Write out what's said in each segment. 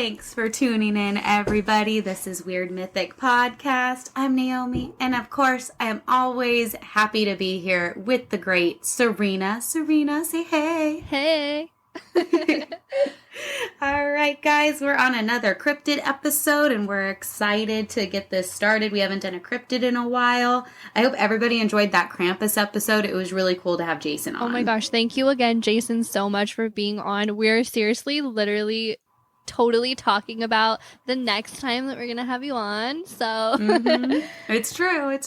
Thanks for tuning in, everybody. This is Weird Mythic Podcast. I'm Naomi, and of course, I am always happy to be here with the great Serena. Serena, say hey. Hey. All right, guys, we're on another cryptid episode, and we're excited to get this started. We haven't done a cryptid in a while. I hope everybody enjoyed that Krampus episode. It was really cool to have Jason on. Oh my gosh, thank you again, Jason, so much for being on. We're seriously, literally, totally talking about the next time that we're gonna have you on. So It's true.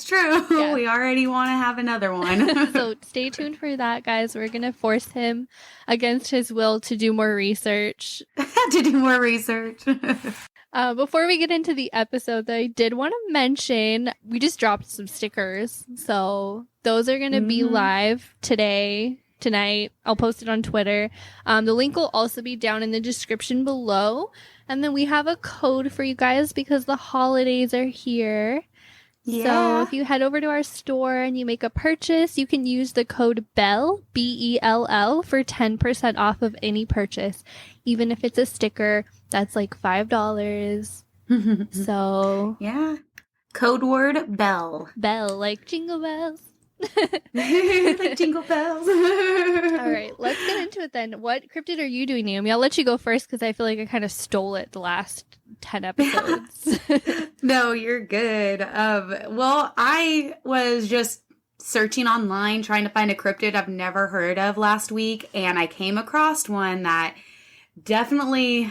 Yeah. We already want to have another one. So stay tuned for that, guys. We're gonna force him against his will to do more research. To do more research. Before we get into the episode, though, I did want to mention we just dropped some stickers, so those are gonna be live tonight. I'll post it on Twitter. The link will also be down in the description below. And then we have a code for you guys because the holidays are here. Yeah. So if you head over to our store and you make a purchase, you can use the code BELL, BELL, for 10% off of any purchase. Even if it's a sticker, that's like $5. So yeah. Code word BELL. BELL, like jingle bells. Like jingle bells. All right, let's get into it then. What cryptid are you doing, Naomi? I'll let you go first because I feel like I kind of stole it the last 10 episodes. No, you're good. Well, I was just searching online trying to find a cryptid I've never heard of last week, and I came across one that definitely,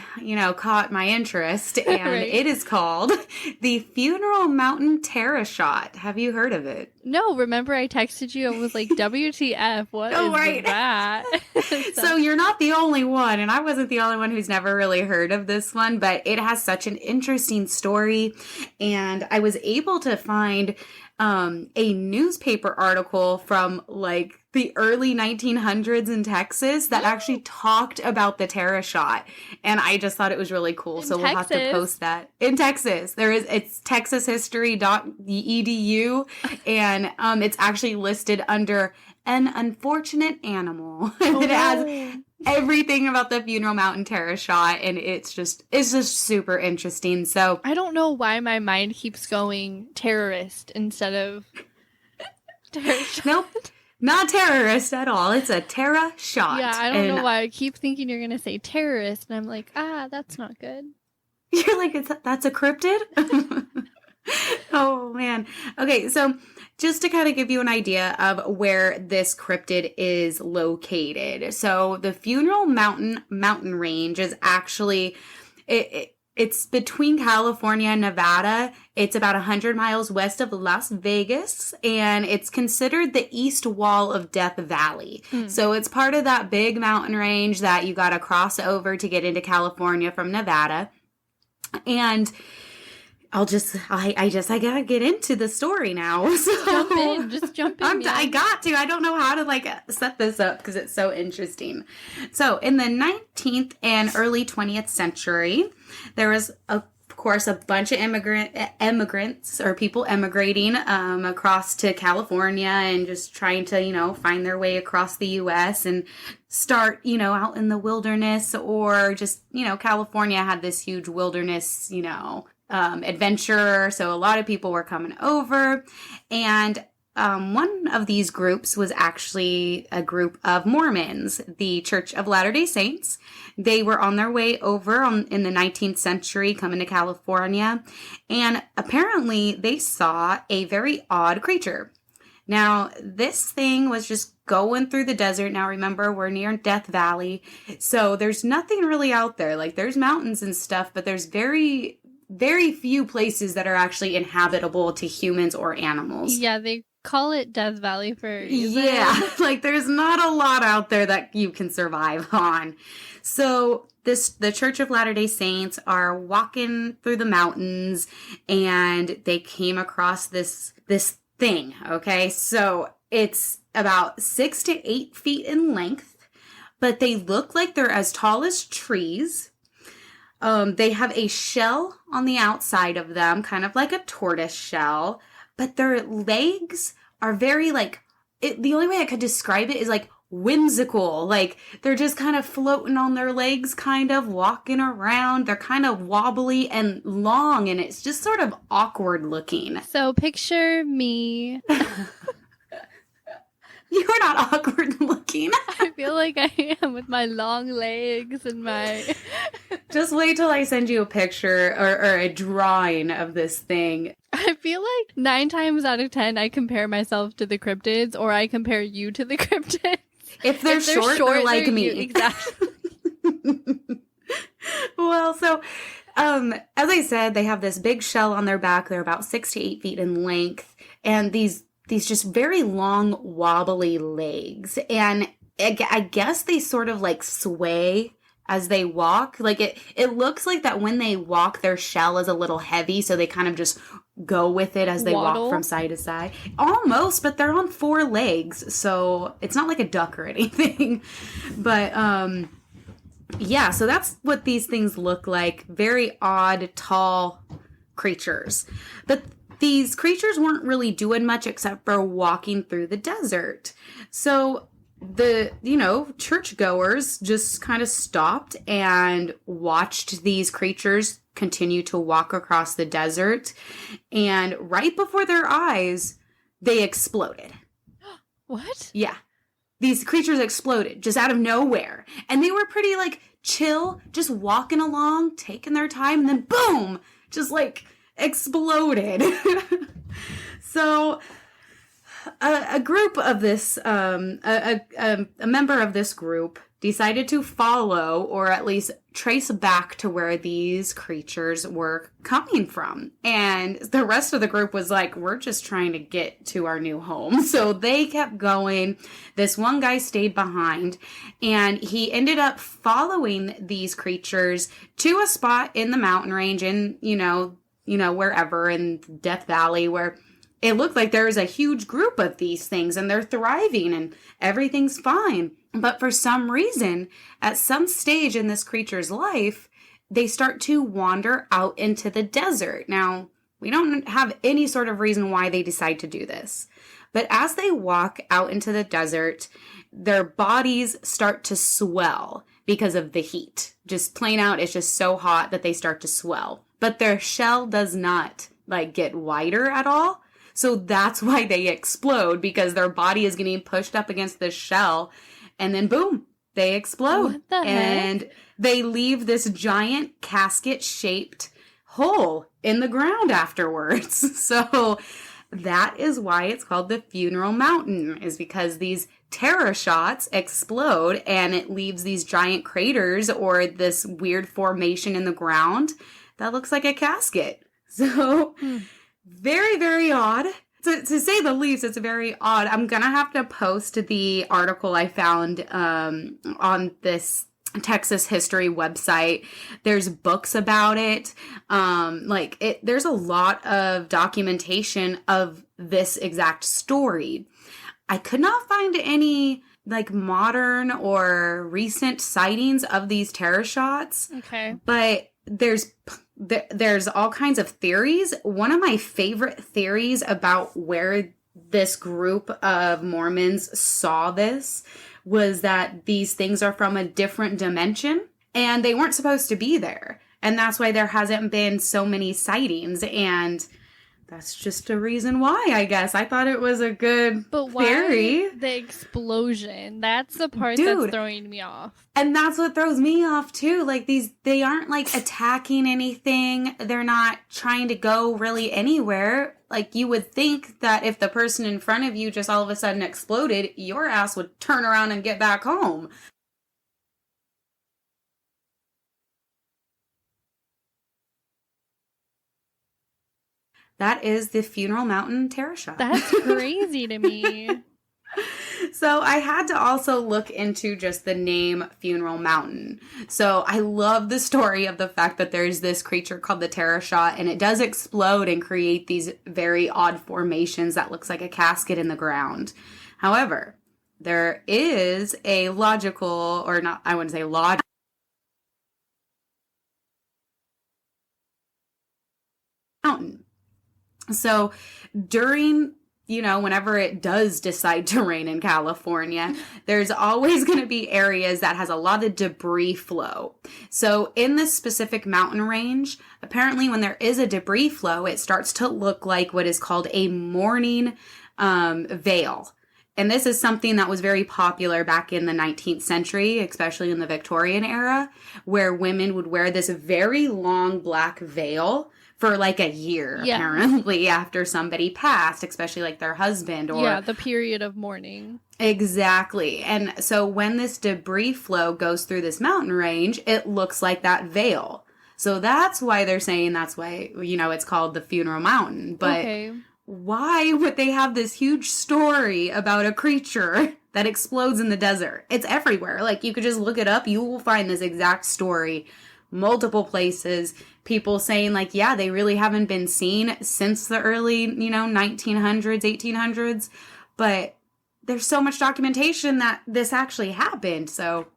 caught my interest, and Right. It is called the Funeral Mountain Terrashot. Have you heard of it? No, remember I texted you and was like, WTF, what Oh, is right. that? So you're not the only one, and I wasn't the only one who's never really heard of this one, but it has such an interesting story, and I was able to find a newspaper article from like the early 1900s in Texas that actually talked about the Terrashot, and I just thought it was really cool. So we'll have to post that in Texas. It's texashistory.edu, and it's actually listed under an unfortunate animal. It has everything about the Funeral Mountain Terrashot, and it's just super interesting. So I don't know why my mind keeps going terrorist instead of terrorist. nope, not terrorist at all. It's a Terrashot. Yeah, I don't know why I keep thinking you're gonna say terrorist, and I'm like, that's not good. You're like, that's a cryptid? Oh, man. Okay, so just to kind of give you an idea of where this cryptid is located. So the Funeral Mountain mountain range is actually, it's between California and Nevada. It's about 100 miles west of Las Vegas, and it's considered the east wall of Death Valley. So it's part of that big mountain range that you got to cross over to get into California from Nevada. And I gotta get into the story now. So Just jump in. I got to. I don't know how to set this up because it's so interesting. So in the 19th and early 20th century, there was of course a bunch of immigrants or people emigrating across to California and just trying to find their way across the U.S. and start out in the wilderness, or just California had this huge wilderness adventure. So a lot of people were coming over, and one of these groups was actually a group of Mormons, the Church of Latter-day Saints. They were on their way over in the 19th century, coming to California, and apparently they saw a very odd creature. Now, this thing was just going through the desert. Now, remember, we're near Death Valley, so there's nothing really out there. Like, there's mountains and stuff, but there's very few places that are actually inhabitable to humans or animals. Yeah, they call it Death Valley for a reason. Yeah, there's not a lot out there that you can survive on. So the Church of Latter-day Saints are walking through the mountains, and they came across this thing, okay? So it's about 6 to 8 feet in length, but they look like they're as tall as trees. They have a shell on the outside of them, kind of like a tortoise shell, but their legs are very the only way I could describe it is like whimsical. Like they're just kind of floating on their legs, kind of walking around. They're kind of wobbly and long, and it's just sort of awkward looking. So picture me. You're not awkward looking. I feel like I am with my long legs and my... Just wait till I send you a picture or a drawing of this thing. I feel like 9 times out of 10 I compare myself to the cryptids, or I compare you to the cryptids. If they're short, they're like they're me. you. Exactly. Well, so as I said, they have this big shell on their back. They're about 6 to 8 feet in length, and these just very long, wobbly legs. And I guess they sort of like sway as they walk. Like it looks like that when they walk, their shell is a little heavy, so they kind of just go with it as they Waddle. walk from side to side. Almost, but they're on 4 legs, so it's not like a duck or anything. But yeah, so that's what these things look like. Very odd, tall creatures. But these creatures weren't really doing much except for walking through the desert. So the, churchgoers just kind of stopped and watched these creatures continue to walk across the desert. And right before their eyes, they exploded. What? Yeah. These creatures exploded just out of nowhere. And they were pretty like chill, just walking along, taking their time, and then boom, just like exploded. So a group of this, a member of this group decided to follow, or at least trace back to where these creatures were coming from. And the rest of the group was like, we're just trying to get to our new home. So they kept going. This one guy stayed behind, and he ended up following these creatures to a spot in the mountain range in, wherever in Death Valley, where it looked like there was a huge group of these things and they're thriving and everything's fine. But for some reason, at some stage in this creature's life, they start to wander out into the desert. Now, we don't have any sort of reason why they decide to do this. But as they walk out into the desert, their bodies start to swell because of the heat. Just plain out, it's just so hot that they start to swell. But their shell does not get wider at all. So that's why they explode, because their body is getting pushed up against this shell, and then boom, they explode. What the and heck? They leave this giant casket-shaped hole in the ground afterwards. So that is why it's called the Funeral Mountain, is because these terror shots explode and it leaves these giant craters or this weird formation in the ground that looks like a casket. So very, very odd. To say the least, it's very odd. I'm going to have to post the article I found on this Texas history website. There's books about it. There's a lot of documentation of this exact story. I could not find any modern or recent sightings of these terror shots. Okay. But there's all kinds of theories. One of my favorite theories about where this group of Mormons saw this was that these things are from a different dimension and they weren't supposed to be there. And that's why there hasn't been so many sightings. And that's just a reason why, I guess. I thought it was a good But why theory. the explosion? That's the part Dude. that's throwing me off. And that's what throws me off too. They aren't attacking anything. They're not trying to go really anywhere. You would think that if the person in front of you just all of a sudden exploded, your ass would turn around and get back home. That is the Funeral Mountain terror shot. That's crazy to me. So I had to also look into just the name Funeral Mountain. So I love the story of the fact that there's this creature called the Terror Shot, and it does explode and create these very odd formations that looks like a casket in the ground. However, there is a logical, or not, I wouldn't say logical, mountain. So during whenever it does decide to rain in California, there's always going to be areas that has a lot of debris flow. So in this specific mountain range, apparently when there is a debris flow, it starts to look like what is called a mourning veil. And this is something that was very popular back in the 19th century, especially in the Victorian era, where women would wear this very long black veil for like a year, apparently, after somebody passed, especially like their husband or... the period of mourning. Exactly. And so when this debris flow goes through this mountain range, it looks like that veil. So that's why they're saying that's why, it's called the Funeral Mountain. But why would they have this huge story about a creature that explodes in the desert? It's everywhere. Like, you could just look it up. You will find this exact story multiple places, people saying like, yeah, they really haven't been seen since the early, 1900s, 1800s, but there's so much documentation that this actually happened. So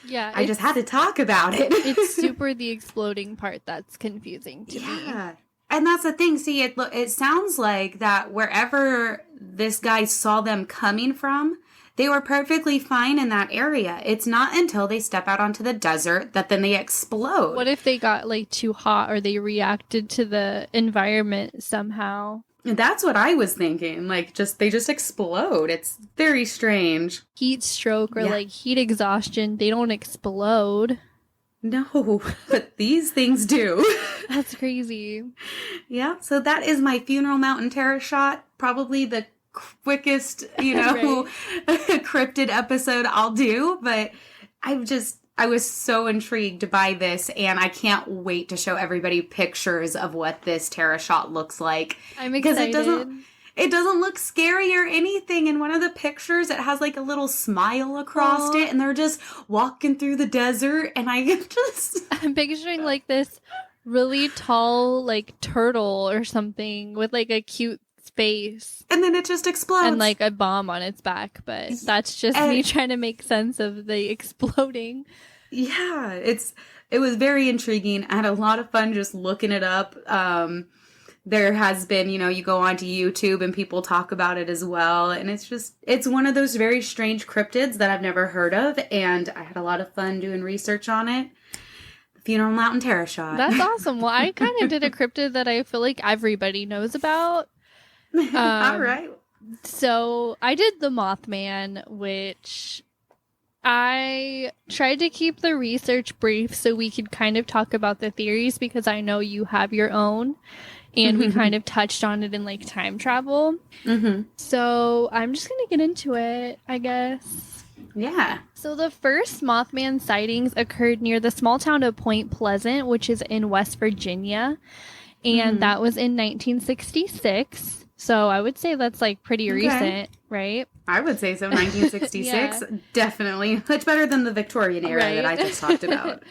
yeah, I just had to talk about it. It's super the exploding part that's confusing to me. Yeah. And that's the thing. See, it sounds like that wherever this guy saw them coming from, they were perfectly fine in that area. It's not until they step out onto the desert that then they explode. What if they got like too hot or they reacted to the environment somehow? That's what I was thinking. Like, they just explode. It's very strange. Heat stroke or like heat exhaustion, they don't explode. No, but these things do. That's crazy. Yeah, so that is my Funeral Mountain Terror Shot. Probably the quickest, cryptid episode I'll do, but I was so intrigued by this, and I can't wait to show everybody pictures of what this Terror Shot looks like. I'm excited. Because it doesn't look scary or anything. In one of the pictures, it has like a little smile across it, and they're just walking through the desert, and I'm picturing like this really tall like turtle or something with like a cute face, and then it just explodes and like a bomb on its back, but that's just me trying to make sense of the exploding. Yeah, it was very intriguing. I had a lot of fun just looking it up. There has been, you go onto YouTube and people talk about it as well, and it's one of those very strange cryptids that I've never heard of, and I had a lot of fun doing research on it. Funeral Mountain Terror Shot. That's awesome. Well, I kind of did a cryptid that I feel like everybody knows about. All right. So I did the Mothman, which I tried to keep the research brief so we could kind of talk about the theories, because I know you have your own, and we kind of touched on it in like time travel. So I'm just going to get into it, I guess. Yeah. So the first Mothman sightings occurred near the small town of Point Pleasant, which is in West Virginia. And that was in 1966. So I would say that's like pretty recent, right? I would say so. 1966, definitely. Much better than the Victorian era that I just talked about.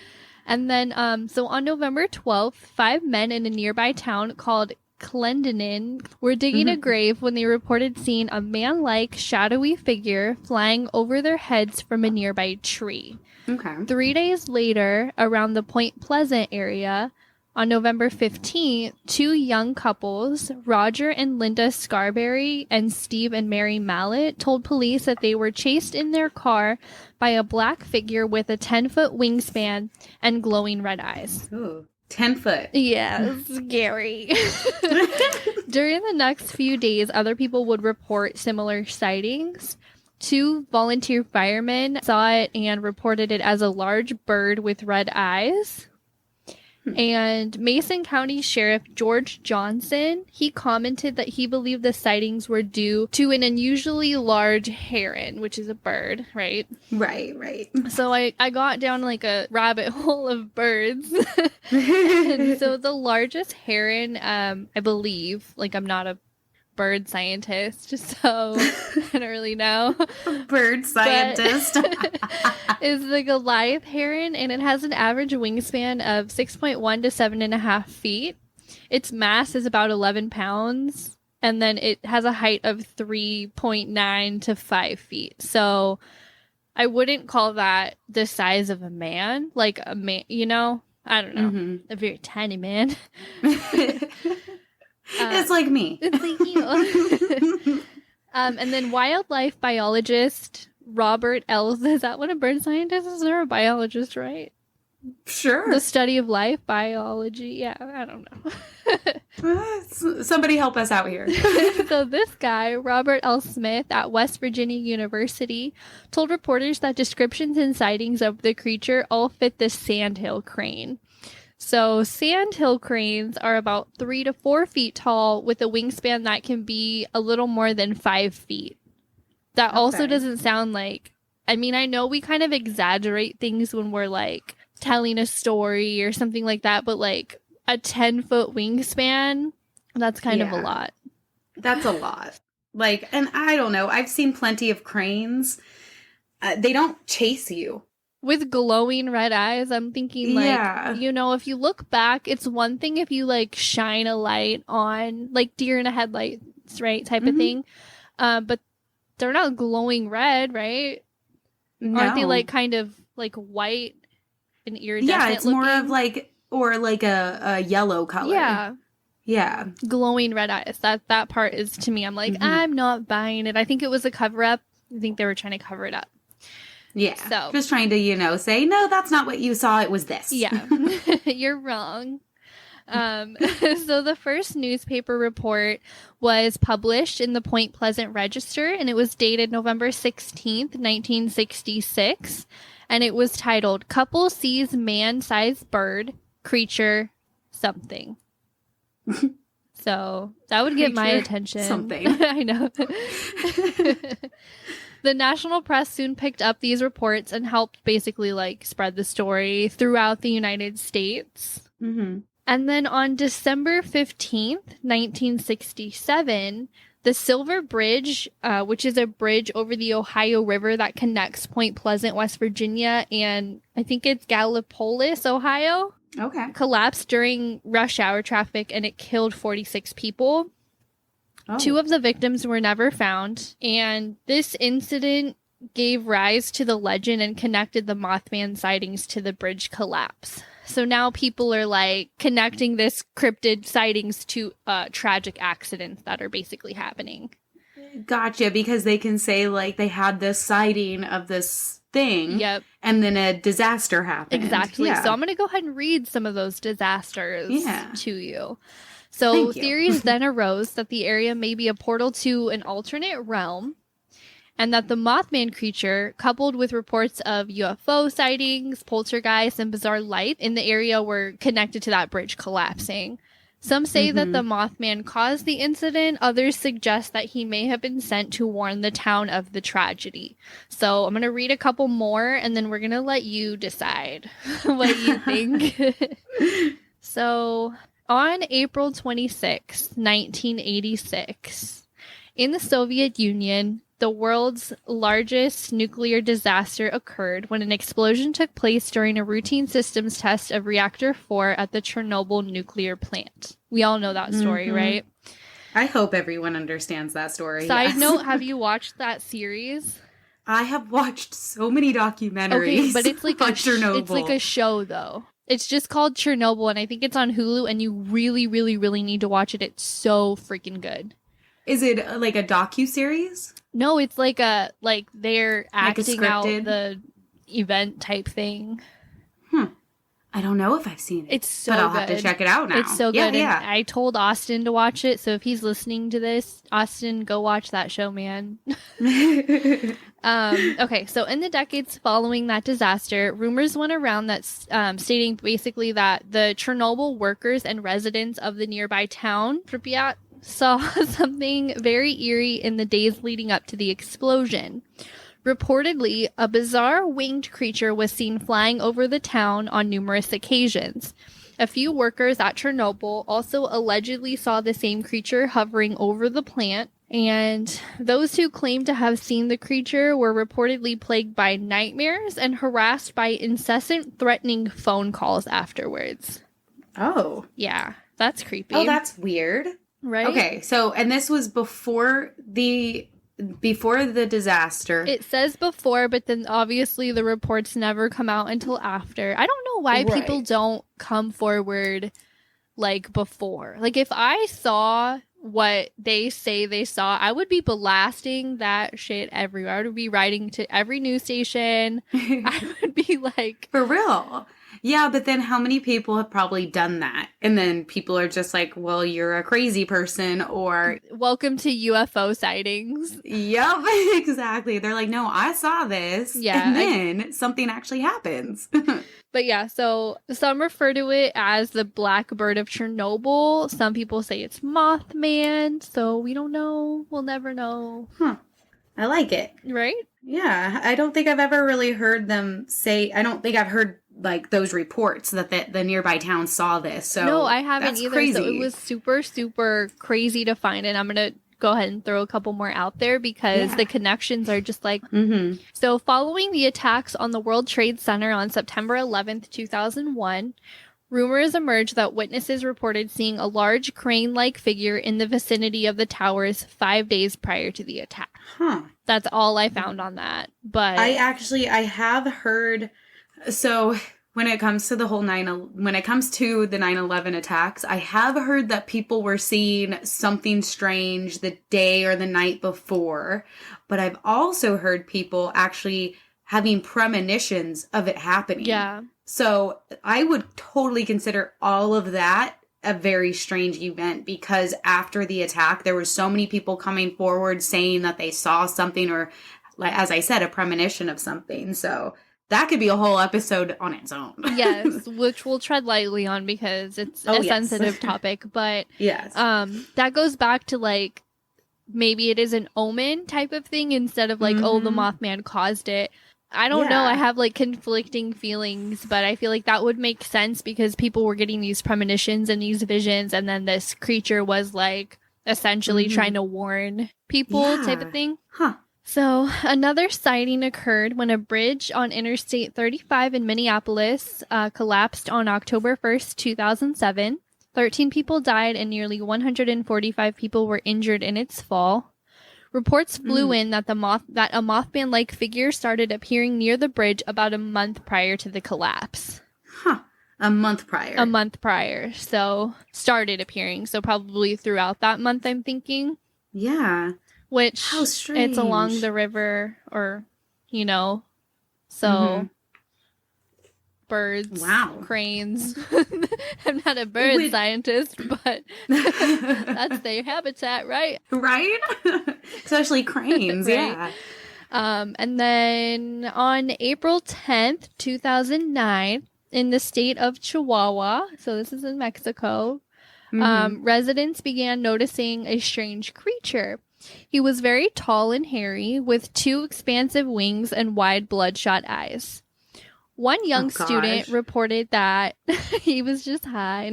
And then, so on November 12th, 5 men in a nearby town called Clendenin were digging a grave when they reported seeing a man-like shadowy figure flying over their heads from a nearby tree. Okay. 3 days later, around the Point Pleasant area, on November 15th, 2 young couples, Roger and Linda Scarberry and Steve and Mary Mallet, told police that they were chased in their car by a black figure with a 10-foot wingspan and glowing red eyes. Ooh, 10 foot. Yeah, scary. During the next few days, other people would report similar sightings. 2 volunteer firemen saw it and reported it as a large bird with red eyes. And Mason County Sheriff George Johnson, he commented that he believed the sightings were due to an unusually large heron, which is a bird, right? Right. So I got down like a rabbit hole of birds. And so the largest heron, I believe, like I'm not a bird scientist, so I don't really know. Bird scientist. Is the Goliath heron, and it has an average wingspan of 6.1 to 7.5 feet. Its mass is about 11 pounds, and then it has a height of 3.9 to 5 feet. So I wouldn't call that the size of a man, like a man, I don't know, a very tiny man. It's like me. It's like you. And then wildlife biologist Robert Ellis. Is that what a bird scientist is? Or a biologist, right? Sure. The study of life, biology. Yeah, I don't know. Somebody help us out here. So this guy, Robert L. Smith at West Virginia University, told reporters that descriptions and sightings of the creature all fit the sandhill crane. So sandhill cranes are about 3 to 4 feet tall with a wingspan that can be a little more than 5 feet. That also doesn't sound like... I mean, I know we kind of exaggerate things when we're like telling a story or something like that, but like a 10-foot wingspan, that's kind of a lot. That's a lot. Like, and I don't know, I've seen plenty of cranes. They don't chase you. With glowing red eyes, I'm thinking like, you know, if you look back, it's one thing if you like shine a light on like deer in a headlights, right? Type of thing. But they're not glowing red, right? No. Aren't they like kind of like white and iridescent? Yeah, it's looking? more of like, or like a yellow color. Yeah. Yeah. Glowing red eyes. That part is, to me, I'm like, I'm not buying it. I think it was a cover up. I think they were trying to cover it up. Yeah. So just trying to, you know, say, no, that's not what you saw. It was this. Yeah. You're wrong. So the first newspaper report was published in the Point Pleasant Register, and it was dated November 16th, 1966, and it was titled, Couple Sees Man-Sized Bird, Creature, Something. So that would get my attention. Something. I know. The national press soon picked up these reports and helped basically like spread the story throughout the United States. Mm-hmm. And then on December 15th, 1967, the Silver Bridge, which is a bridge over the Ohio River that connects Point Pleasant, West Virginia, and I think it's Gallipolis, Ohio, collapsed during rush hour traffic, and it killed 46 people. Oh. 2 of the victims were never found, and this incident gave rise to the legend and connected the Mothman sightings to the bridge collapse. So now people are like connecting this cryptid sightings to tragic accidents that are basically happening. Gotcha, because they can say like they had this sighting of this thing. Yep. And then a disaster happened. Exactly. Yeah. So I'm going to go ahead and read some of those disasters to you. So theories then arose that the area may be a portal to an alternate realm, and that the Mothman creature, coupled with reports of UFO sightings, poltergeists, and bizarre life in the area, were connected to that bridge collapsing. Some say that the Mothman caused the incident. Others suggest that he may have been sent to warn the town of the tragedy. So I'm going to read a couple more, and then we're going to let you decide what you think. So on April 26, 1986, in the Soviet Union, the world's largest nuclear disaster occurred when an explosion took place during a routine systems test of Reactor 4 at the Chernobyl nuclear plant. We all know that story, right? I hope everyone understands that story. Side note, have you watched that series? I have watched so many documentaries. Okay, but it's like Chernobyl. It's like a show, though. It's just called Chernobyl, and I think it's on Hulu, and you really, really, really need to watch it. It's so freaking good. Is it like a docu-series? No, it's like they're acting out the event type thing. I don't know if I've seen it. It's so good. But I'll good. have to check it out now. It's so good. Yeah. And I told Austin to watch it, so if he's listening to this, Austin, go watch that show, man. Okay, so in the decades following that disaster, rumors went around that stating basically that the Chernobyl workers and residents of the nearby town, Pripyat, saw something very eerie in the days leading up to the explosion. Reportedly, a bizarre winged creature was seen flying over the town on numerous occasions. A few workers at Chernobyl also allegedly saw the same creature hovering over the plant, and those who claimed to have seen the creature were reportedly plagued by nightmares and harassed by incessant threatening phone calls afterwards. Oh. Yeah, that's creepy. Oh, that's weird. Right? Okay, so, and this was before the disaster. It says before, but then obviously the reports never come out until after. I don't know why people don't come forward like before. Like if I saw what they say they saw, I would be blasting that shit everywhere. I would be writing to every news station. I would be like, For real. Yeah, but then how many people have probably done that? And then people are just like, well, you're a crazy person, or welcome to UFO sightings. yep, exactly. They're like, no, I saw this. Yeah, And then something actually happens. But yeah, so some refer to it as the Black Bird of Chernobyl. Some people say it's Mothman. So we don't know. We'll never know. Huh. I like it. Right? Yeah. I don't think I've ever really heard them say, I don't think I've heard like those reports that the nearby town saw this. So no, I haven't that's either. Crazy. So it was super, super crazy to find. And I'm going to go ahead and throw a couple more out there because the connections are just like... Mm-hmm. So following the attacks on the World Trade Center on September 11th, 2001, rumors emerged that witnesses reported seeing a large crane-like figure in the vicinity of the towers 5 days prior to the attack. Huh. That's all I found on that. But I have heard, so when it comes to the 9/11 attacks, I have heard that people were seeing something strange the day or the night before, but I've also heard people actually having premonitions of it happening. yeah. So I would totally consider all of that a very strange event, because after the attack, there were so many people coming forward saying that they saw something, or, like as I said, a premonition of something. So that could be a whole episode on its own. Yes, which we'll tread lightly on because it's a sensitive topic. But yes, that goes back to like maybe it is an omen type of thing instead of like, oh, the Mothman caused it. I don't know. I have like conflicting feelings, but I feel like that would make sense because people were getting these premonitions and these visions, and then this creature was like essentially trying to warn people type of thing. Huh. So another sighting occurred when a bridge on Interstate 35 in Minneapolis collapsed on October 1st, 2007. 13 people died and nearly 145 people were injured in its fall. Reports flew in that a Mothman-like figure started appearing near the bridge about a month prior to the collapse. Huh. A month prior. A month prior. So started appearing. So probably throughout that month, I'm thinking. Yeah. Which How strange. It's along the river, or, you know, so birds, cranes. I'm not a bird scientist, but that's their habitat, right? Right? Especially cranes, Right? yeah. And then on April 10th, 2009, in the state of Chihuahua, so this is in Mexico, residents began noticing a strange creature. He was very tall and hairy, with 2 expansive wings and wide bloodshot eyes. One young student reported that he was just high.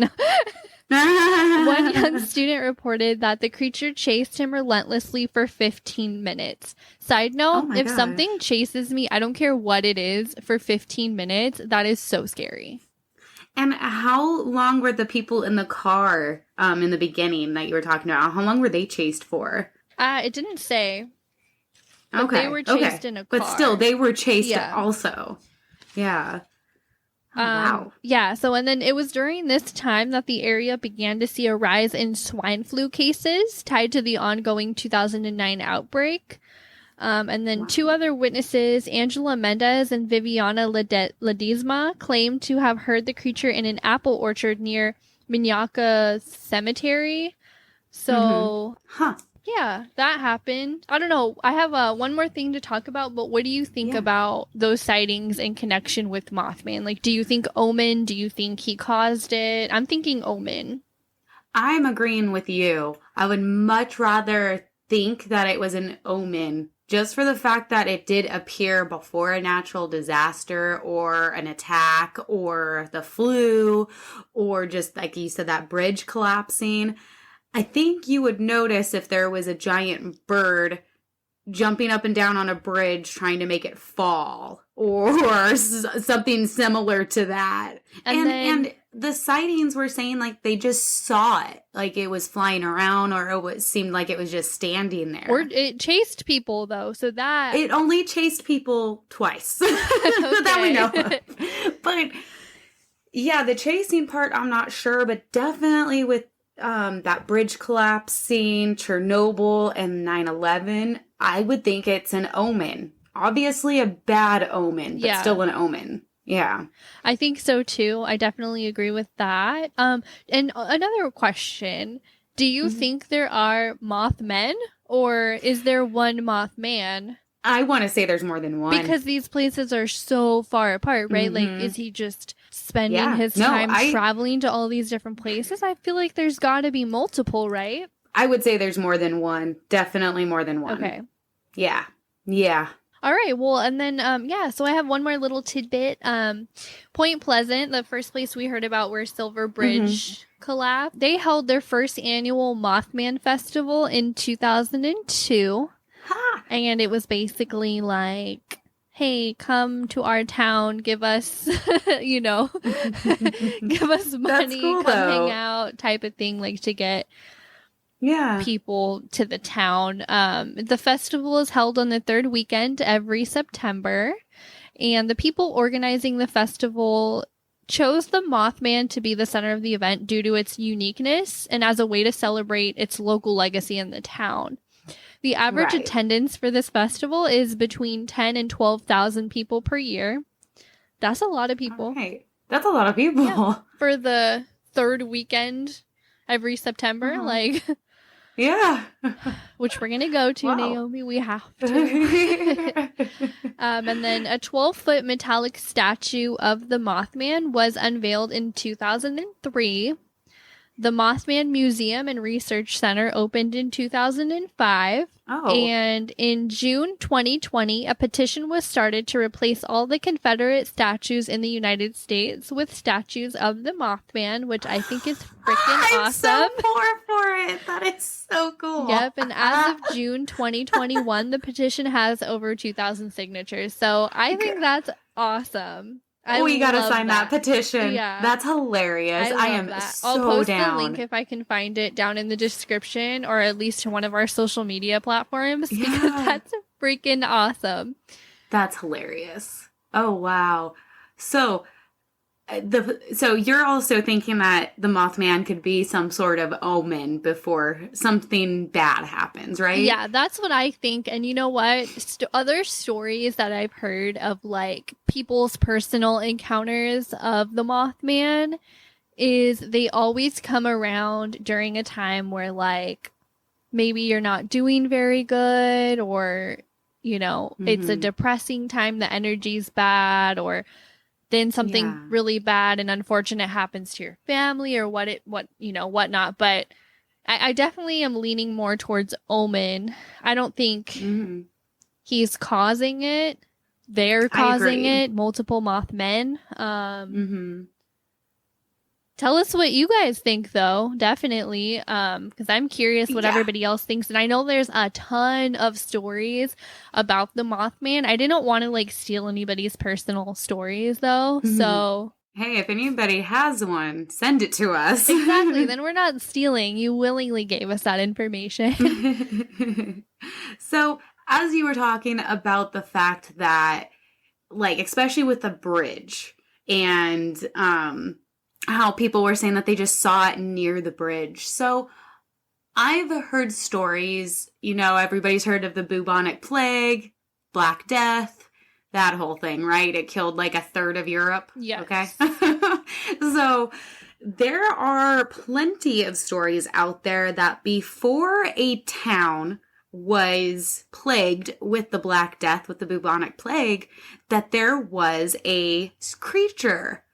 One young student reported that the creature chased him relentlessly for 15 minutes. Side note, if something chases me, I don't care what it is, for 15 minutes, that is so scary. And how long were the people in the car in the beginning that you were talking about? How long were they chased for? It didn't say. But they were chased in a car. But still, they were chased also. Yeah. Oh, wow. Yeah. So, and then it was during this time that the area began to see a rise in swine flu cases tied to the ongoing 2009 outbreak. And then 2 other witnesses, Angela Mendez and Viviana Ledesma, claimed to have heard the creature in an apple orchard near Minnetonka Cemetery. So, yeah, that happened. I don't know. I have one more thing to talk about, but what do you think about those sightings in connection with Mothman? Like, do you think omen? Do you think he caused it? I'm thinking omen. I'm agreeing with you. I would much rather think that it was an omen, just for the fact that it did appear before a natural disaster or an attack or the flu or just, like you said, that bridge collapsing. I think you would notice if there was a giant bird jumping up and down on a bridge trying to make it fall or something similar to that. And the sightings were saying like they just saw it, like it was flying around, or it seemed like it was just standing there. Or it chased people though, so that... It only chased people twice. That we know of. But Yeah, the chasing part, I'm not sure, but definitely with that bridge collapse scene, Chernobyl, and 9/11, I would think it's an omen. Obviously a bad omen, but Yeah. still an omen. Yeah. I think so too. I definitely agree with that. And another question. Do you Mhm. think there are Mothmen or is there one Mothman? I want to say there's more than one. Because these places are so far apart, right? Like, Mhm. is he just spending Yeah. his No, time traveling to all these different places? I feel like there's got to be multiple, right? I would say there's more than one. Definitely more than one. Okay. Yeah. Yeah. All right. Well, and then so I have one more little tidbit. Point Pleasant, the first place we heard about where Silver Bridge collapsed, they held their first annual Mothman Festival in 2002. Ha! And it was basically like, hey, come to our town, give us, you know, give us money, cool, come though. hang out type of thing, like to get Yeah. people to the town. The festival is held on the third weekend every September, and the people organizing the festival chose the Mothman to be the center of the event due to its uniqueness and as a way to celebrate its local legacy in the town. The average Right. attendance for this festival is between 10 and 12,000 people per year. That's a lot of people. Right. That's a lot of people. Yeah. For the third weekend every September, Uh-huh. like, Yeah. which we're going to go to, Wow. Naomi. We have to. And then a 12-foot metallic statue of the Mothman was unveiled in 2003. The Mothman Museum and Research Center opened in 2005. Oh. And in June 2020, a petition was started to replace all the Confederate statues in the United States with statues of the Mothman, which I think is freaking I'm awesome. so poor for it. That is so cool. Yep, and as of June 2021, the petition has over 2,000 signatures. So I think that's awesome. We gotta love sign that petition. Yeah. That's hilarious. I am that. so I'll post down. the link if I can find it down in the description or at least to one of our social media platforms because Yeah. that's freaking awesome. That's hilarious. Oh wow. So so you're also thinking that the Mothman could be some sort of omen before something bad happens, right? Yeah, that's what I think. And you know what? Other stories that I've heard of like people's personal encounters of the Mothman is they always come around during a time where like maybe you're not doing very good or you know, it's a depressing time, the energy's bad or then something really bad and unfortunate happens to your family or whatnot. But I definitely am leaning more towards omen. I don't think he's causing it. They're causing it. Multiple Mothmen. Tell us what you guys think, though. Definitely, because I'm curious what everybody else thinks, and I know there's a ton of stories about the Mothman. I didn't want to like steal anybody's personal stories, though. So hey, if anybody has one, send it to us. Exactly. Then we're not stealing. You willingly gave us that information. So, as you were talking about the fact that, like, especially with the bridge and how people were saying that they just saw it near the bridge. So, I've heard stories, you know, everybody's heard of the bubonic plague, Black Death, that whole thing, right? It killed like a third of Europe. Yes. Okay. So there are plenty of stories out there that before a town was plagued with the Black Death, with the bubonic plague, that there was a creature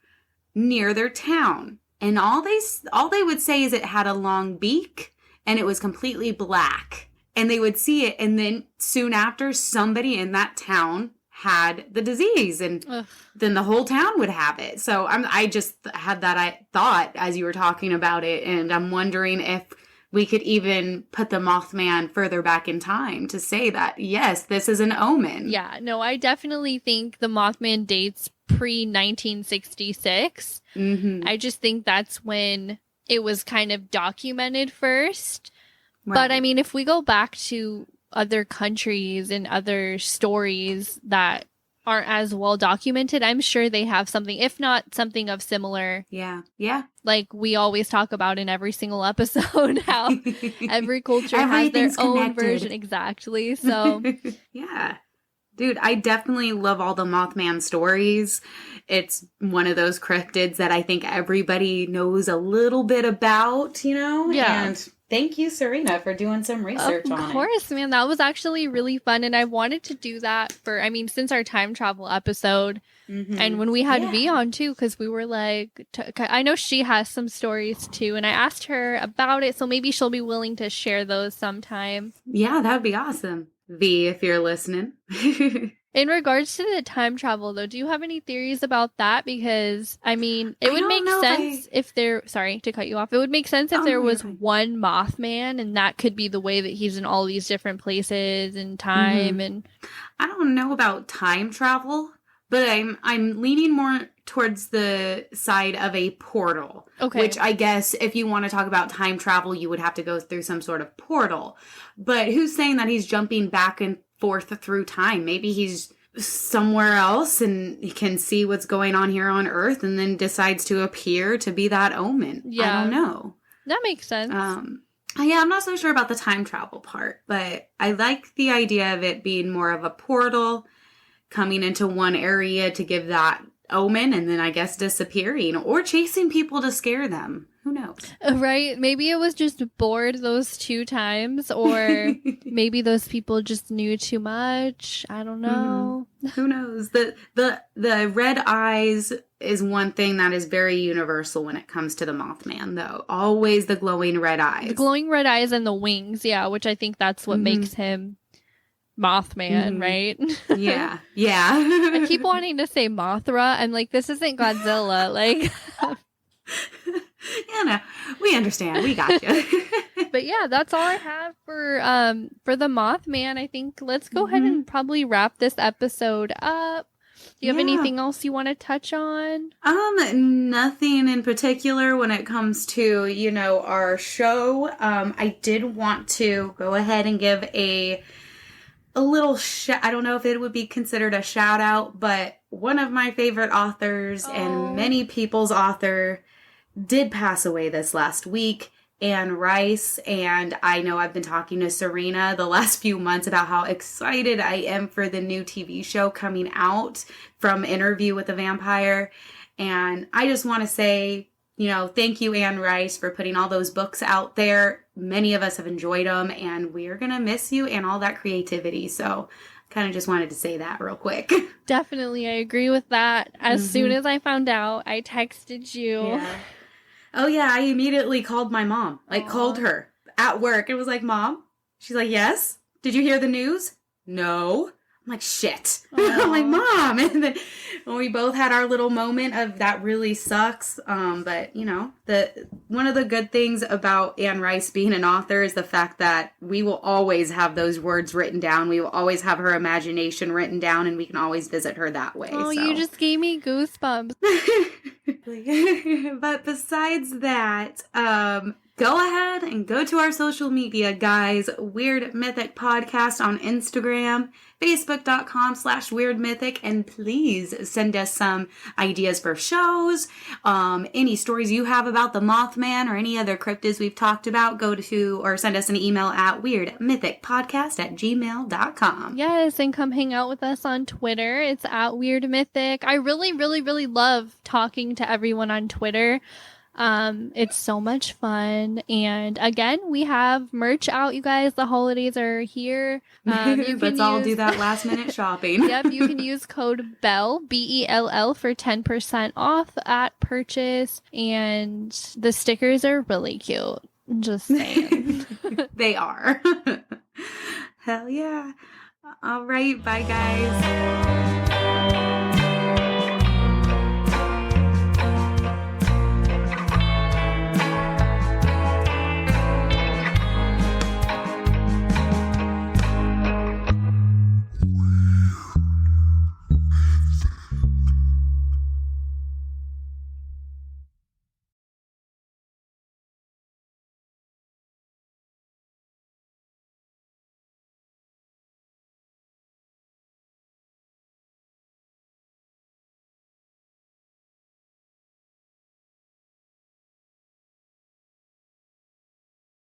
near their town. And all they would say is it had a long beak and it was completely black. And they would see it, and then soon after, somebody in that town had the disease, and then the whole town would have it. So I just had that thought as you were talking about it, and I'm wondering if we could even put the Mothman further back in time to say that, yes, this is an omen. Yeah, no, I definitely think the Mothman dates pre-1966. I just think that's when it was kind of documented first. Right. But I mean, if we go back to other countries and other stories that aren't as well documented, I'm sure they have something, if not something of similar. Yeah. Like we always talk about in every single episode, how every culture has their Everything's own connected. version. Exactly. So Yeah. Dude, I definitely love all the Mothman stories. It's one of those cryptids that I think everybody knows a little bit about, you know? Yeah. And thank you, Serena, for doing some research on it. Of course, man. That was actually really fun. And I wanted to do that since our time travel episode. Mhm. And when we had Yeah. V on too, because we were like, I know she has some stories too. And I asked her about it. So maybe she'll be willing to share those sometime. Yeah, that would be awesome. V, if you're listening. In regards to the time travel, though, do you have any theories about that? Because, it would don't make know sense if there... Sorry to cut you off. It would make sense if Oh, there no, was you're fine. one Mothman, and that could be the way that he's in all these different places and time. And I don't know about time travel, but I'm leaning more towards the side of a portal. Okay. Which I guess if you want to talk about time travel, you would have to go through some sort of portal. But who's saying that he's jumping back and forth through time? Maybe he's somewhere else and he can see what's going on here on Earth and then decides to appear to be that omen. Yeah. I don't know. that makes sense. Yeah, I'm not so sure about the time travel part, but I like the idea of it being more of a portal coming into one area to give that omen and then I guess disappearing or chasing people to scare them. Who knows? Right? Maybe it was just bored those 2 times, or maybe those people just knew too much. I don't know. Who knows? The red eyes is one thing that is very universal when it comes to the Mothman, though. Always the glowing red eyes. The glowing red eyes and the wings, yeah, which I think that's what makes him Mothman, right? Yeah. Yeah. I keep wanting to say Mothra. I'm like, this isn't Godzilla. Like, Yeah, no, we understand. We got you. but yeah, that's all I have for the Mothman. I think let's go ahead and probably wrap this episode up. Do you have anything else you want to touch on? Nothing in particular when it comes to, our show. I did want to go ahead and give a little I don't know if it would be considered a shout out, but one of my favorite authors and many people's author did pass away this last week, Anne Rice, and I know I've been talking to Serena the last few months about how excited I am for the new TV show coming out from Interview with the Vampire, and I just want to say, thank you, Anne Rice, for putting all those books out there. Many of us have enjoyed them, and we're going to miss you and all that creativity, so kind of just wanted to say that real quick. Definitely, I agree with that. As soon as I found out, I texted you. Yeah. Oh, yeah, I immediately called my mom. Called her at work. It was like, Mom? She's like, yes? Did you hear the news? No. I'm like, shit. I'm like, Mom. And then we both had our little moment of that really sucks. But, one of the good things about Anne Rice being an author is the fact that we will always have those words written down. We will always have her imagination written down, and we can always visit her that way. Oh, so. You just gave me goosebumps. But besides that, go ahead and go to our social media, guys. Weird Mythic Podcast on Instagram, Facebook.com/Weird Mythic, and please send us some ideas for shows, any stories you have about the Mothman or any other cryptids we've talked about. Go to or send us an email at weirdmythicpodcast@gmail.com. Yes, and come hang out with us on Twitter. It's at Weird Mythic. I really, really, really love talking to everyone on Twitter. It's so much fun. And again, we have merch out, you guys. The holidays are here. Let's all do that last minute shopping. Yep, you can use code BELL, BELL, for 10% off at purchase. And the stickers are really cute. Just saying. They are. Hell yeah. All right. Bye, guys.